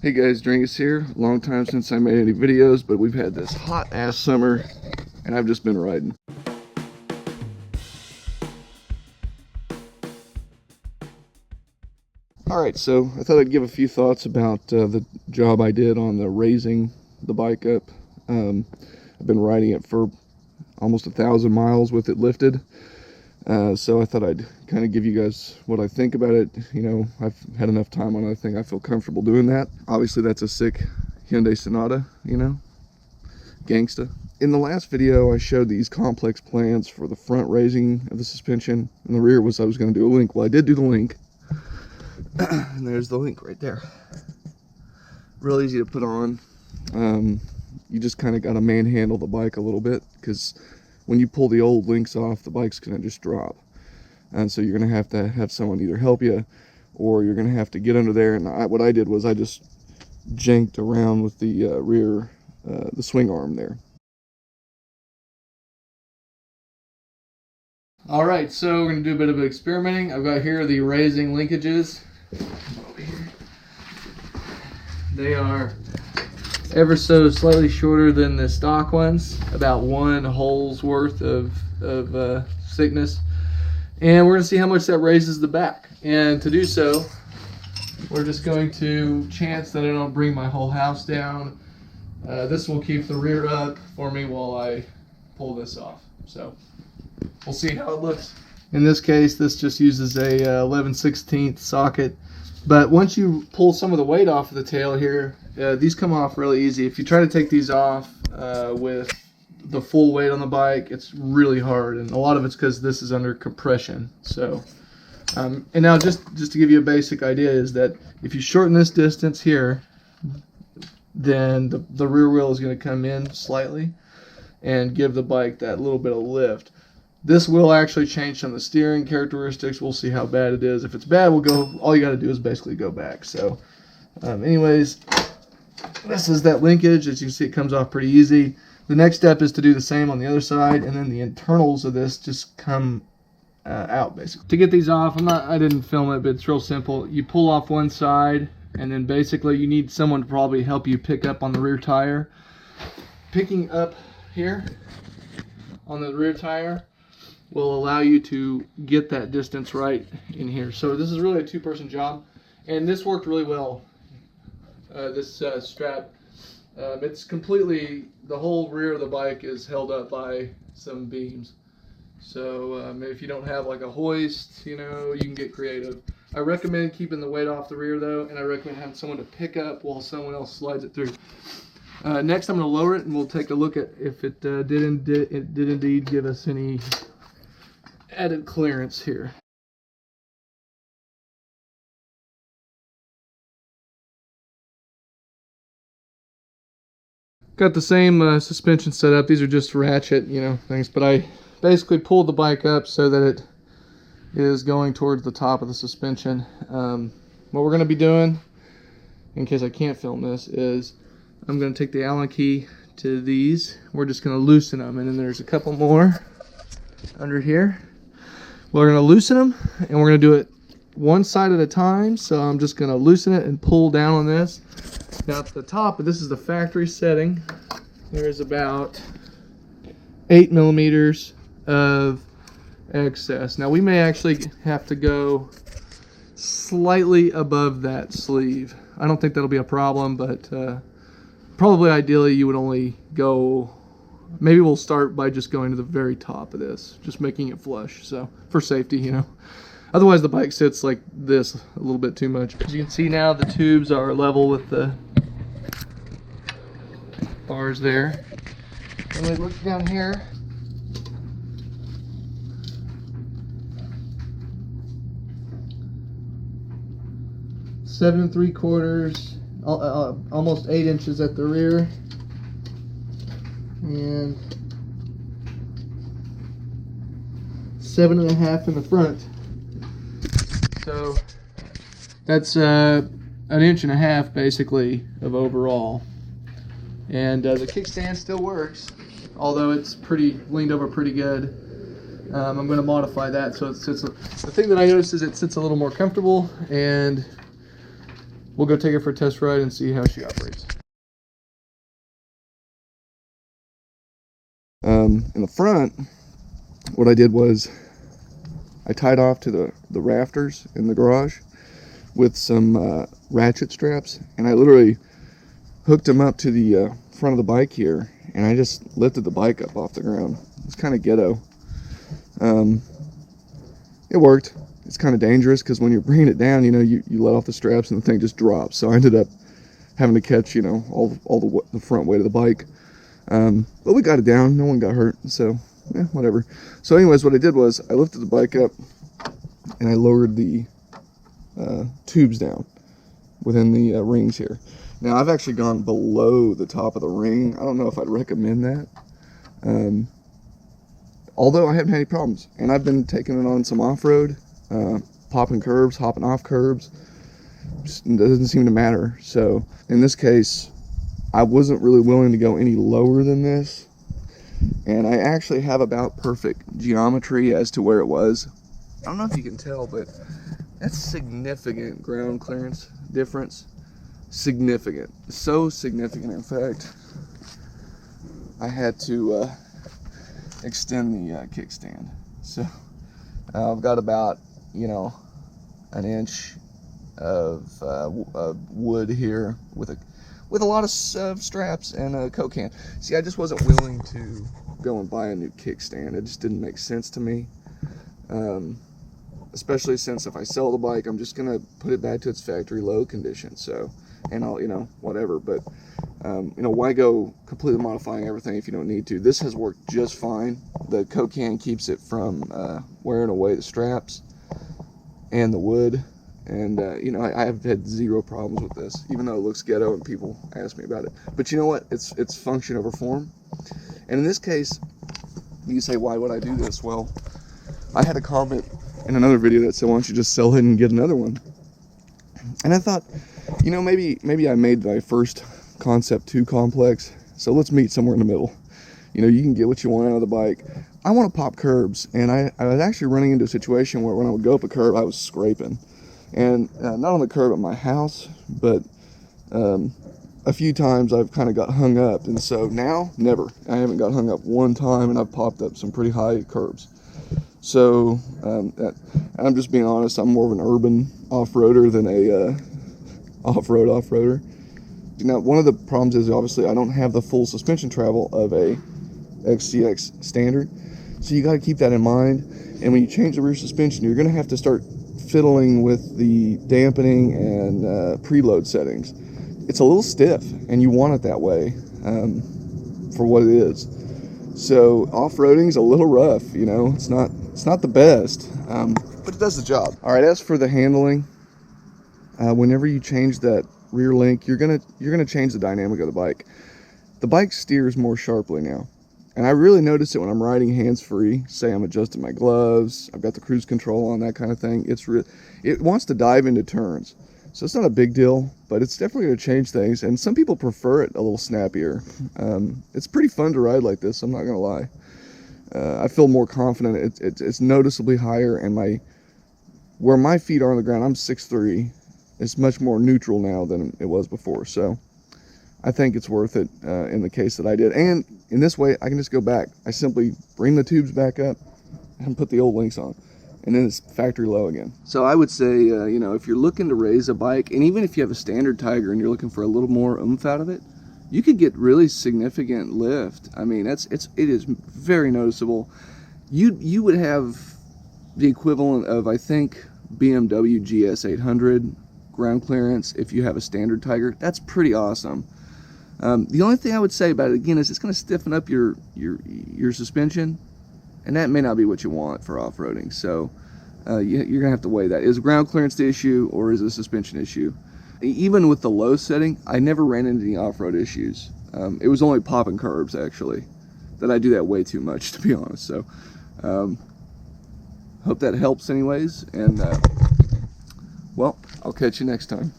Hey guys, Dringus here. Long time since I made any videos, but we've had this hot ass summer and I've just been riding. Alright, so I thought I'd give a few thoughts about the job I did on the raising the bike up. I've been riding it for almost 1,000 miles with it lifted. So I thought I'd kind of give you guys what I think about it. You know, I've had enough time on it. I think I feel comfortable doing that. Obviously, that's a sick Hyundai Sonata, you know, gangsta. In the last video, I showed these complex plans for the front raising of the suspension. And the rear was I was going to do a link. Well, I did do the link. And there's the link right there. Real easy to put on. You just kind of got to manhandle the bike a little bit, because when you pull the old links off, the bike's going to just drop. And so you're going to have someone either help you, or you're going to have to get under there. And what I did was I just janked around with the rear, the swing arm there. All right, so we're going to do a bit of experimenting. I've got here the raising linkages. Over here. They are ever so slightly shorter than the stock ones, about 1 hole's worth of thickness, and we're going to see how much that raises the back. And to do so, we're just going to chance that I don't bring my whole house down. This will keep the rear up for me while I pull this off, so we'll see how it looks. In this case, this just uses a 11/16 socket, but once you pull some of the weight off of the tail here, these come off really easy. If you try to take these off with the full weight on the bike, it's really hard, and a lot of it's because this is under compression. So, and now just to give you a basic idea is that if you shorten this distance here, then the rear wheel is going to come in slightly and give the bike that little bit of lift. This will actually change some of the steering characteristics. We'll see how bad it is. If it's bad, all you got to do is basically go back. So, anyways, this is that linkage. As you can see, it comes off pretty easy. The next step is to do the same on the other side, and then the internals of this just come out, basically. To get these off, I didn't film it, but it's real simple. You pull off one side, and then basically you need someone to probably help you pick up on the rear tire. Picking up here on the rear tire will allow you to get that distance right in here. So this is really a two-person job, and this worked really well. This strap, it's completely, the whole rear of the bike is held up by some beams. So if you don't have like a hoist, you know, you can get creative. I recommend keeping the weight off the rear though, and I recommend having someone to pick up while someone else slides it through. Next, I'm going to lower it, and we'll take a look at if it did indeed give us any added clearance here. Got the same suspension set up. These are just ratchet, you know, things, but I basically pulled the bike up so that it is going towards the top of the suspension. What we're going to be doing, in case I can't film this, is I'm going to take the Allen key to these. We're just going to loosen them, and then there's a couple more under here. We're going to loosen them, and we're going to do it one side at a time. So I'm just going to loosen it and pull down on this. Now at the top, this is the factory setting, there's about 8 millimeters of excess. Now we may actually have to go slightly above that sleeve. I don't think that'll be a problem, but probably ideally you would only go, maybe we'll start by just going to the very top of this, just making it flush, so for safety, you know. Otherwise the bike sits like this a little bit too much. As you can see now, the tubes are level with the bars there. And we look down here, seven 3/4, almost 8 inches at the rear, and 7.5 in the front. So that's 1.5 inches basically of overall. And the kickstand still works, although it's leaned over pretty good. I'm going to modify that so it sits. The thing that I noticed is it sits a little more comfortable, and we'll go take her for a test ride and see how she operates. In the front, what I did was I tied off to the rafters in the garage with some ratchet straps, and I literally hooked them up to the front of the bike here, and I just lifted the bike up off the ground. It's kind of ghetto. It worked. It's kind of dangerous because when you're bringing it down, you know, you let off the straps and the thing just drops. So I ended up having to catch, you know, all the front weight of the bike. But we got it down. No one got hurt. So, yeah, whatever. So anyways, what I did was I lifted the bike up and I lowered the tubes down within the rings here. Now, I've actually gone below the top of the ring. I don't know if I'd recommend that. Although I haven't had any problems. And I've been taking it on some off-road, popping curbs, hopping off curbs. Just doesn't seem to matter. So, in this case, I wasn't really willing to go any lower than this. And I actually have about perfect geometry as to where it was. I don't know if you can tell, but that's significant ground clearance difference. Significant. So significant, in fact, I had to extend the kickstand. So I've got about, you know, an inch of wood here with a lot of straps and a Coke can. See, I just wasn't willing to go and buy a new kickstand. It just didn't make sense to me. Especially since if I sell the bike, I'm just gonna put it back to its factory low condition. So, and I'll, you know, whatever. But you know, why go completely modifying everything if you don't need to? This has worked just fine. The Coke can keeps it from wearing away the straps and the wood. And you know, I have had zero problems with this, even though it looks ghetto and people ask me about it. But you know what? It's function over form. And in this case, you say, why would I do this? Well, I had a comment in another video that said, why don't you just sell it and get another one? And I thought, you know, maybe I made my first concept too complex. So let's meet somewhere in the middle. You know, you can get what you want out of the bike. I want to pop curbs, and I was actually running into a situation where when I would go up a curb, I was scraping. And not on the curb at my house, but a few times I've kind of got hung up. And so now, never. I haven't got hung up one time, and I've popped up some pretty high curbs. So I'm just being honest, I'm more of an urban off-roader than a off-road off-roader. Now, one of the problems is obviously I don't have the full suspension travel of a XCX standard. So you got to keep that in mind. And when you change the rear suspension, you're going to have to start fiddling with the dampening and preload settings. It's a little stiff, and you want it that way for what it is. So off-roading's a little rough, you know. It's not the best, but it does the job. All right, as for the handling, whenever you change that rear link, you're gonna change the dynamic of the bike. The bike steers more sharply now. And I really notice it when I'm riding hands-free. Say I'm adjusting my gloves, I've got the cruise control on, that kind of thing. It wants to dive into turns. So it's not a big deal, but it's definitely going to change things. And some people prefer it a little snappier. It's pretty fun to ride like this, I'm not going to lie. I feel more confident. It's noticeably higher, and where my feet are on the ground, I'm 6'3". It's much more neutral now than it was before. So I think it's worth it in the case that I did. And in this way, I can just go back. I simply bring the tubes back up and put the old links on. And then it's factory low again. So I would say, you know, if you're looking to raise a bike, and even if you have a standard Tiger and you're looking for a little more oomph out of it, you could get really significant lift. I mean, it is very noticeable. You would have the equivalent of, I think, BMW GS 800 ground clearance if you have a standard Tiger. That's pretty awesome. The only thing I would say about it, again, is it's going to stiffen up your suspension, and that may not be what you want for off-roading. So you're going to have to weigh that. Is ground clearance the issue, or is it a suspension issue? Even with the low setting, I never ran into any off-road issues. It was only popping curbs, actually, that I do that way too much, to be honest. So hope that helps anyways, and well, I'll catch you next time.